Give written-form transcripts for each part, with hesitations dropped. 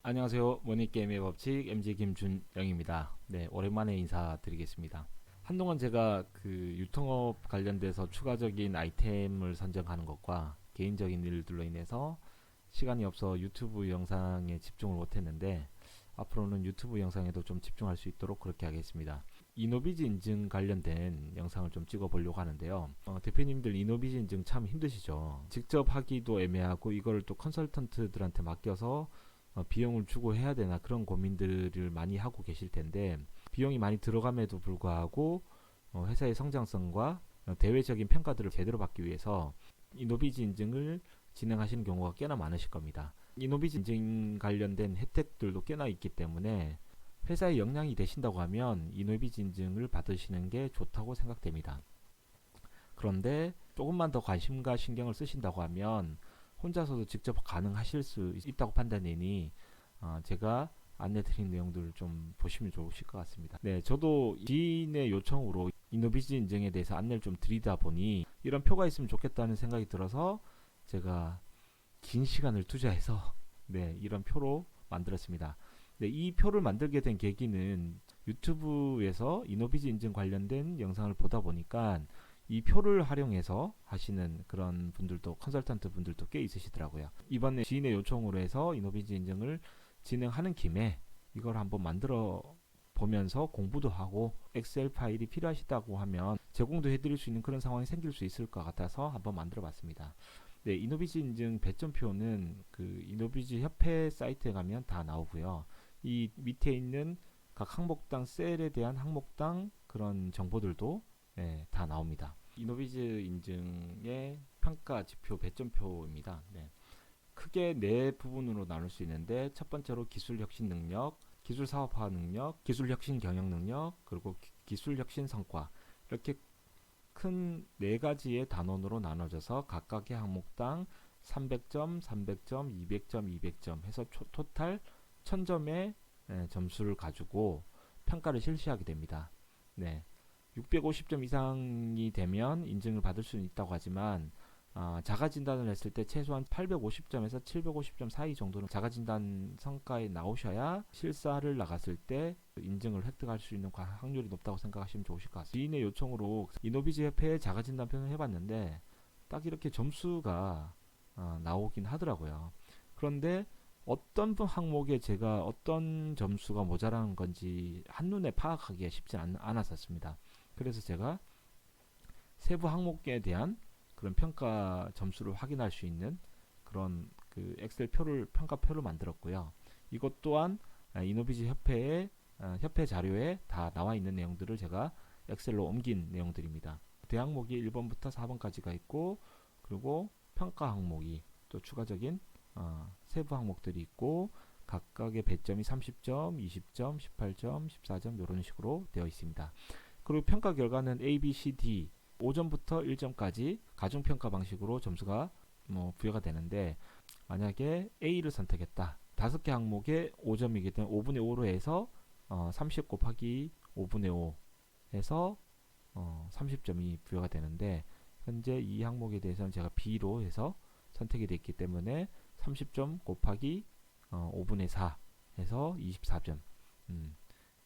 안녕하세요. 모니게임의 법칙 MG 김준영입니다. 네, 오랜만에 인사드리겠습니다. 한동안 제가 그 유통업 관련돼서 추가적인 아이템을 선정하는 것과 개인적인 일들로 인해서 시간이 없어 유튜브 영상에 집중을 못했는데 앞으로는 유튜브 영상에도 좀 집중할 수 있도록 그렇게 하겠습니다. 이노비즈 인증 관련된 영상을 좀 찍어보려고 하는데요. 대표님들 이노비즈 인증 참 힘드시죠? 직접 하기도 애매하고 이걸 또 컨설턴트들한테 맡겨서 비용을 주고 해야 되나 그런 고민들을 많이 하고 계실 텐데 비용이 많이 들어감에도 불구하고 회사의 성장성과 대외적인 평가들을 제대로 받기 위해서 이노비즈 인증을 진행하시는 경우가 꽤나 많으실 겁니다. 이노비즈 인증 관련된 혜택들도 꽤나 있기 때문에 회사의 역량이 되신다고 하면 이노비즈 인증을 받으시는 게 좋다고 생각됩니다. 그런데 조금만 더 관심과 신경을 쓰신다고 하면 혼자서도 직접 가능하실 수 있다고 판단되니 제가 안내드린 내용들을 좀 보시면 좋으실 것 같습니다. 네, 저도 지인의 요청으로 이노비즈 인증에 대해서 안내를 좀 드리다 보니 이런 표가 있으면 좋겠다는 생각이 들어서 제가 긴 시간을 투자해서 네, 이런 표로 만들었습니다. 네, 이 표를 만들게 된 계기는 유튜브에서 이노비즈 인증 관련된 영상을 보다 보니까 이 표를 활용해서 하시는 그런 분들도 컨설턴트 분들도 꽤 있으시더라고요. 이번에 지인의 요청으로 해서 이노비즈 인증을 진행하는 김에 이걸 한번 만들어 보면서 공부도 하고 엑셀 파일이 필요하시다고 하면 제공도 해드릴 수 있는 그런 상황이 생길 수 있을 것 같아서 한번 만들어 봤습니다. 네, 이노비즈 인증 배점표는 그 이노비즈 협회 사이트에 가면 다 나오고요. 이 밑에 있는 각 항목당 셀에 대한 항목당 그런 정보들도 네, 다 나옵니다. 이노비즈 인증의 평가 지표 배점표입니다. 네. 크게 네 부분으로 나눌 수 있는데 첫 번째로 기술 혁신 능력, 기술 사업화 능력, 기술 혁신 경영 능력, 그리고 기술 혁신 성과 이렇게 큰 네 가지의 단원으로 나눠져서 각각의 항목당 300점, 300점, 200점, 200점 해서 토탈 1000점의 점수를 가지고 평가를 실시하게 됩니다. 네. 650점 이상이 되면 인증을 받을 수는 있다고 하지만 자가 진단을 했을 때 최소한 850점에서 750점 사이 정도는 자가 진단 성과에 나오셔야 실사를 나갔을 때 인증을 획득할 수 있는 확률이 높다고 생각하시면 좋으실 것 같습니다. 지인의 요청으로 이노비즈 협회에 자가 진단편을 해봤는데 딱 이렇게 점수가 나오긴 하더라고요. 그런데 어떤 항목에 제가 어떤 점수가 모자라는 건지 한눈에 파악하기가 쉽지 않았었습니다. 그래서 제가 세부 항목에 대한 그런 평가 점수를 확인할 수 있는 그런 그 엑셀 표를 평가표를 만들었고요. 이것 또한 이노비즈 협회의 협회 자료에 다 나와 있는 내용들을 제가 엑셀로 옮긴 내용들입니다. 대항목이 1번부터 4번까지가 있고 그리고 평가 항목이 또 추가적인 세부 항목들이 있고 각각의 배점이 30점, 20점, 18점, 14점 이런 식으로 되어 있습니다. 그리고 평가 결과는 A, B, C, D 5점부터 1점까지 가중평가 방식으로 점수가 부여가 되는데 만약에 A를 선택했다. 5개 항목에 5점이기 때문에 5분의 5로 해서 30 곱하기 5분의 5 해서 30점이 부여가 되는데 현재 이 항목에 대해서는 제가 B로 해서 선택이 됐기 때문에 30점 곱하기 5분의 4 해서 24점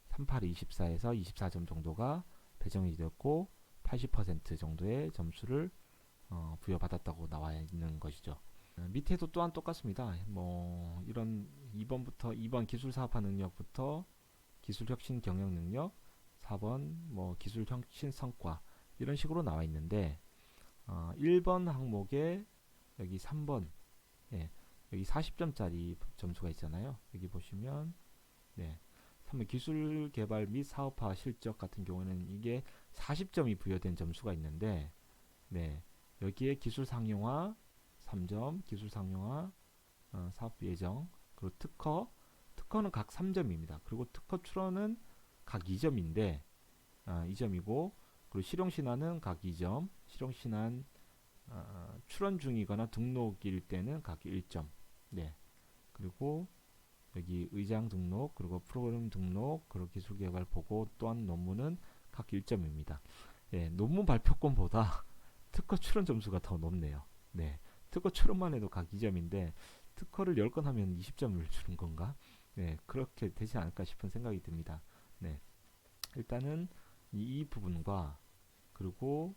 38이 24에서 24점 정도가 배정이 되었고 80% 정도의 점수를 부여받았다고 나와 있는 것이죠. 밑에도 또한 똑같습니다. 뭐 이런 2번 기술 사업화 능력부터 기술 혁신 경영 능력, 4번 뭐 기술 혁신 성과 이런 식으로 나와 있는데 1번 항목에 여기 3번 예, 여기 40점짜리 점수가 있잖아요. 여기 보시면 네. 기술 개발 및 사업화 실적 같은 경우는 이게 40점이 부여된 점수가 있는데 네, 여기에 기술 상용화 3점, 기술 상용화 사업 예정, 그리고 특허는 각 3점입니다. 그리고 특허 출원은 각 2점인데 2점이고 그리고 실용신안은 각 2점, 실용신안 출원 중이거나 등록일 때는 각 1점. 네. 그리고 여기 의장 등록, 그리고 프로그램 등록, 그리고 기술 개발 보고 또한 논문은 각 1점입니다. 예, 논문 발표권보다 특허 출원 점수가 더 높네요. 네. 특허 출원만 해도 각 2점인데 특허를 10건 하면 20점을 주는 건가? 그렇게 되지 않을까 싶은 생각이 듭니다. 네, 일단은 이 부분과 그리고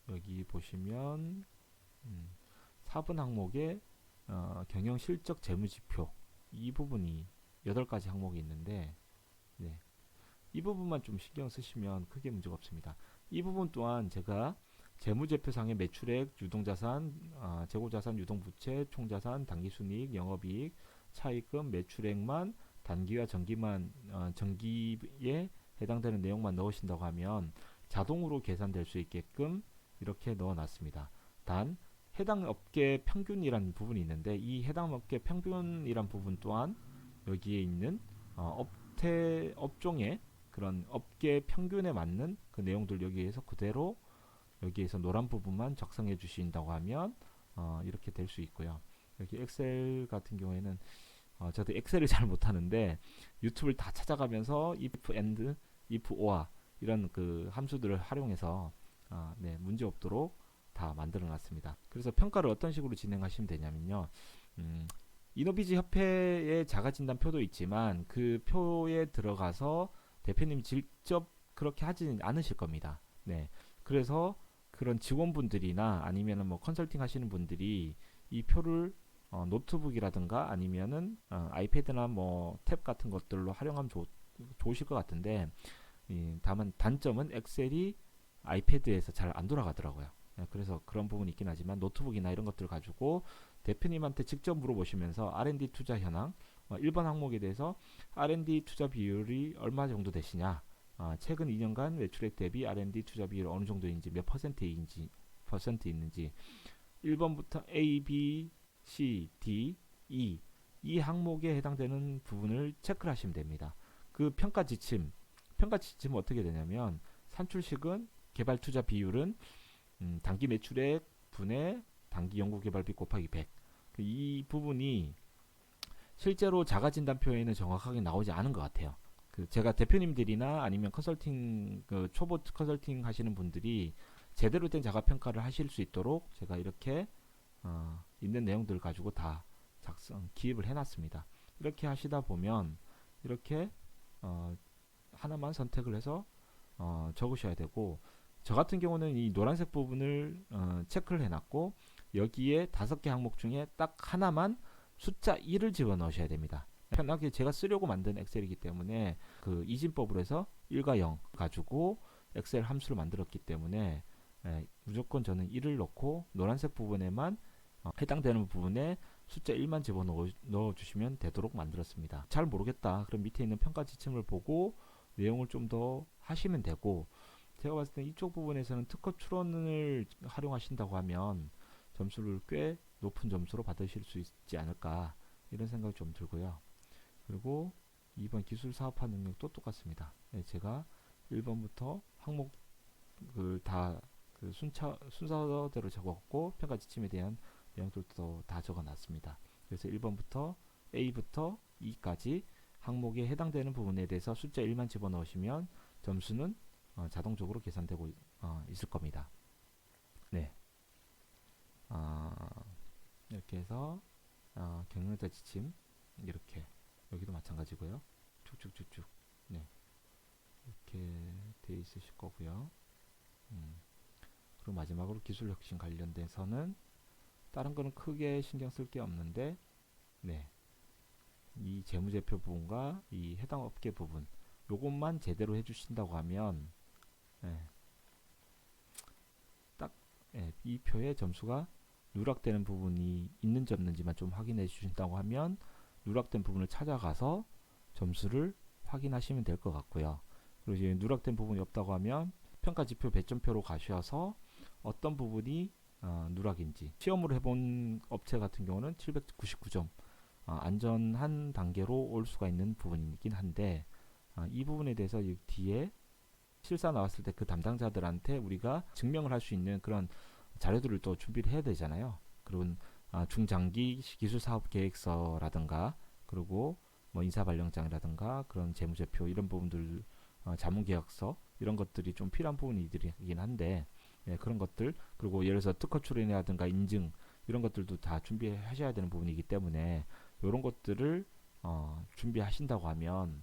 여기 보시면 4분 항목에 경영 실적 재무지표 이 부분이 8가지 항목이 있는데 네, 이 부분만 좀 신경 쓰시면 크게 문제가 없습니다. 이 부분 또한 제가 재무제표상의 매출액, 유동자산, 재고자산, 유동부채, 총자산, 당기순이익, 영업이익, 차입금, 매출액만 단기와 정기에 해당되는 내용만 넣으신다고 하면 자동으로 계산될 수 있게끔 이렇게 넣어놨습니다. 단 해당 업계 평균이라는 부분이 있는데 이 해당 업계 평균이란 부분 또한 여기에 있는 업종의 그런 업계 평균에 맞는 그 내용들 여기에서 그대로 여기에서 노란 부분만 작성해 주신다고 하면 이렇게 될 수 있고요. 여기 엑셀 같은 경우에는 저도 엑셀을 잘 못하는데 유튜브를 다 찾아가면서 if and, if or 이런 그 함수들을 활용해서 네, 문제 없도록 다 만들어 놨습니다. 그래서 평가를 어떤 식으로 진행하시면 되냐면요. 이노비즈 협회의 자가진단표도 있지만 그 표에 들어가서 대표님이 직접 그렇게 하지는 않으실 겁니다. 네. 그래서 그런 직원분들이나 아니면은 뭐 컨설팅 하시는 분들이 이 표를 노트북이라든가 아니면은 아이패드나 뭐 탭 같은 것들로 활용하면 좋으실 것 같은데 다만 단점은 엑셀이 아이패드에서 잘 안 돌아가더라고요. 네, 그래서 그런 부분이 있긴 하지만 노트북이나 이런 것들 가지고 대표님한테 직접 물어보시면서 R&D 투자 현황 1번 항목에 대해서 R&D 투자 비율이 얼마 정도 되시냐, 최근 2년간 매출액 대비 R&D 투자 비율 어느 정도인지 몇 퍼센트 있는지 1번부터 A, B, C, D, E 이 항목에 해당되는 부분을 체크를 하시면 됩니다. 그 평가 지침은 어떻게 되냐면 산출식은 개발 투자 비율은 단기 매출액 분의 단기 연구개발비 곱하기 100. 이 부분이 실제로 자가진단표에는 정확하게 나오지 않은 것 같아요. 제가 대표님들이나 아니면 컨설팅 초보 컨설팅 하시는 분들이 제대로 된 자가평가를 하실 수 있도록 제가 이렇게 있는 내용들을 가지고 다 기입을 해놨습니다. 이렇게 하시다 보면 이렇게 하나만 선택을 해서 적으셔야 되고, 저 같은 경우는 이 노란색 부분을 체크를 해놨고 여기에 5개 항목 중에 딱 하나만 숫자 1을 집어넣으셔야 됩니다. 편하게 제가 쓰려고 만든 엑셀이기 때문에 그 이진법으로 해서 1과 0 가지고 엑셀 함수를 만들었기 때문에 무조건 저는 1을 넣고 노란색 부분에만 해당되는 부분에 숫자 1만 집어넣어 주시면 되도록 만들었습니다. 잘 모르겠다 그럼 밑에 있는 평가 지침을 보고 내용을 좀 더 하시면 되고, 제가 봤을 때 이쪽 부분에서는 특허 출원을 활용하신다고 하면 점수를 꽤 높은 점수로 받으실 수 있지 않을까 이런 생각이 좀 들고요. 그리고 2번 기술 사업화 능력도 똑같습니다. 네, 제가 1번부터 항목을 다 순서대로 적었고 평가 지침에 대한 내용들도 다 적어놨습니다. 그래서 1번부터 A부터 E까지 항목에 해당되는 부분에 대해서 숫자 1만 집어넣으시면 점수는 자동적으로 계산되고 있을 겁니다. 네, 이렇게 해서 경영자 지침 이렇게 여기도 마찬가지고요. 쭉쭉쭉쭉 네, 이렇게 돼 있으실 거고요. 그리고 마지막으로 기술혁신 관련돼서는 다른 거는 크게 신경 쓸 게 없는데, 네, 이 재무제표 부분과 이 해당 업계 부분 요것만 제대로 해주신다고 하면 딱 이 표의 점수가 누락되는 부분이 있는지 없는지만 좀 확인해 주신다고 하면 누락된 부분을 찾아가서 점수를 확인하시면 될 것 같고요. 그리고 이제 누락된 부분이 없다고 하면 평가지표 배점표로 가셔서 어떤 부분이 누락인지, 시험으로 해본 업체 같은 경우는 799점 안전한 단계로 올 수가 있는 부분이긴 한데, 이 부분에 대해서 뒤에 실사 나왔을 때 그 담당자들한테 우리가 증명을 할 수 있는 그런 자료들을 또 준비를 해야 되잖아요. 그리고 중장기 기술 사업 계획서라든가 그리고 뭐 인사발령장이라든가 그런 재무제표 이런 부분들, 자문계약서 이런 것들이 좀 필요한 부분이긴 한데, 그런 것들, 그리고 예를 들어서 특허 출원이라든가 인증 이런 것들도 다 준비하셔야 되는 부분이기 때문에 이런 것들을 준비하신다고 하면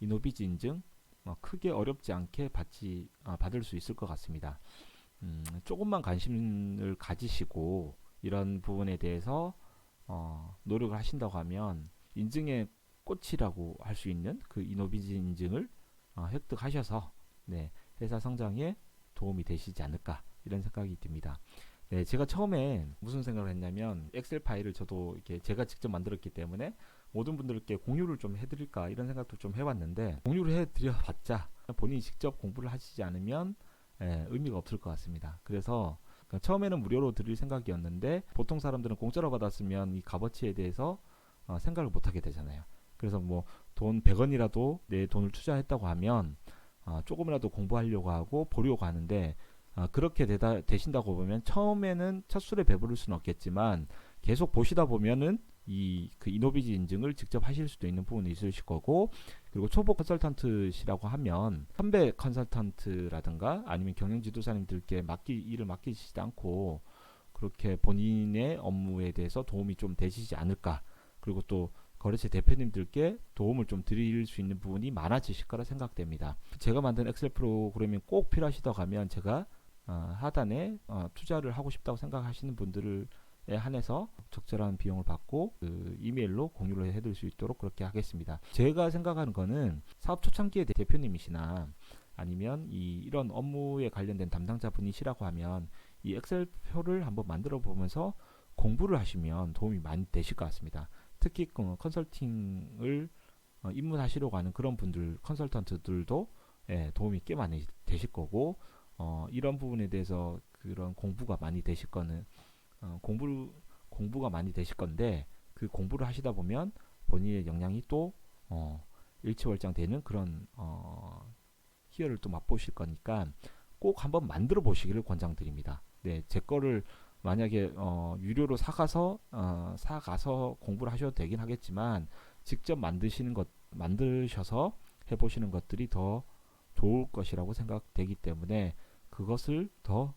이노비즈 인증 크게 어렵지 않게 받을 수 있을 것 같습니다. 조금만 관심을 가지시고 이런 부분에 대해서 노력을 하신다고 하면 인증의 꽃이라고 할 수 있는 그 이노비즈 인증을 획득하셔서 네, 회사 성장에 도움이 되시지 않을까 이런 생각이 듭니다. 네, 제가 처음에 무슨 생각을 했냐면 엑셀 파일을 저도 이렇게 제가 직접 만들었기 때문에 모든 분들께 공유를 좀 해드릴까 이런 생각도 좀 해봤는데 공유를 해드려봤자 본인이 직접 공부를 하시지 않으면 의미가 없을 것 같습니다. 그래서 처음에는 무료로 드릴 생각이었는데 보통 사람들은 공짜로 받았으면 이 값어치에 대해서 생각을 못하게 되잖아요. 그래서 뭐 돈 100원이라도 내 돈을 투자했다고 하면 조금이라도 공부하려고 하고 보려고 하는데 그렇게 되신다고 보면 처음에는 첫 술에 배부를 수는 없겠지만 계속 보시다 보면은 그 이노비즈 인증을 직접 하실 수도 있는 부분이 있으실 거고, 그리고 초보 컨설턴트시라고 하면 선배 컨설턴트라든가 아니면 경영 지도사님들께 일을 맡기시지 않고 그렇게 본인의 업무에 대해서 도움이 좀 되시지 않을까. 그리고 또 거래처 대표님들께 도움을 좀 드릴 수 있는 부분이 많아지실 거라 생각됩니다. 제가 만든 엑셀 프로그램이 꼭 필요하시다고 하면 제가 하단에 투자를 하고 싶다고 생각하시는 분들에 한해서 적절한 비용을 받고 그 이메일로 공유를 해드릴 수 있도록 그렇게 하겠습니다. 제가 생각하는 거는 사업 초창기의 대표님이시나 아니면 이런 업무에 관련된 담당자분이시라고 하면 이 엑셀표를 한번 만들어 보면서 공부를 하시면 도움이 많이 되실 것 같습니다. 특히 컨설팅을 입문하시려고 하는 그런 분들, 컨설턴트들도 도움이 꽤 많이 되실 거고, 이런 부분에 대해서 그런 공부가 많이 되실 거는 공부가 많이 되실 건데, 그 공부를 하시다 보면 본인의 역량이 또 일취월장 되는 그런 희열을 또 맛보실 거니까 꼭 한번 만들어 보시기를 권장드립니다. 네, 제 거를 만약에 유료로 사가서 공부를 하셔도 되긴 하겠지만 직접 만드셔서 해보시는 것들이 더 좋을 것이라고 생각되기 때문에 그것을 더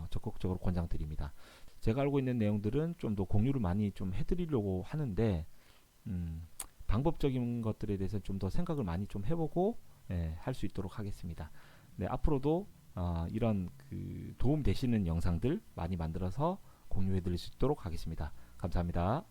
적극적으로 권장드립니다. 제가 알고 있는 내용들은 좀 더 공유를 많이 좀 해드리려고 하는데 방법적인 것들에 대해서 좀 더 생각을 많이 좀 해보고 할 수 있도록 하겠습니다. 네, 앞으로도 이런 도움 되시는 영상들 많이 만들어서 공유해 드릴 수 있도록 하겠습니다. 감사합니다.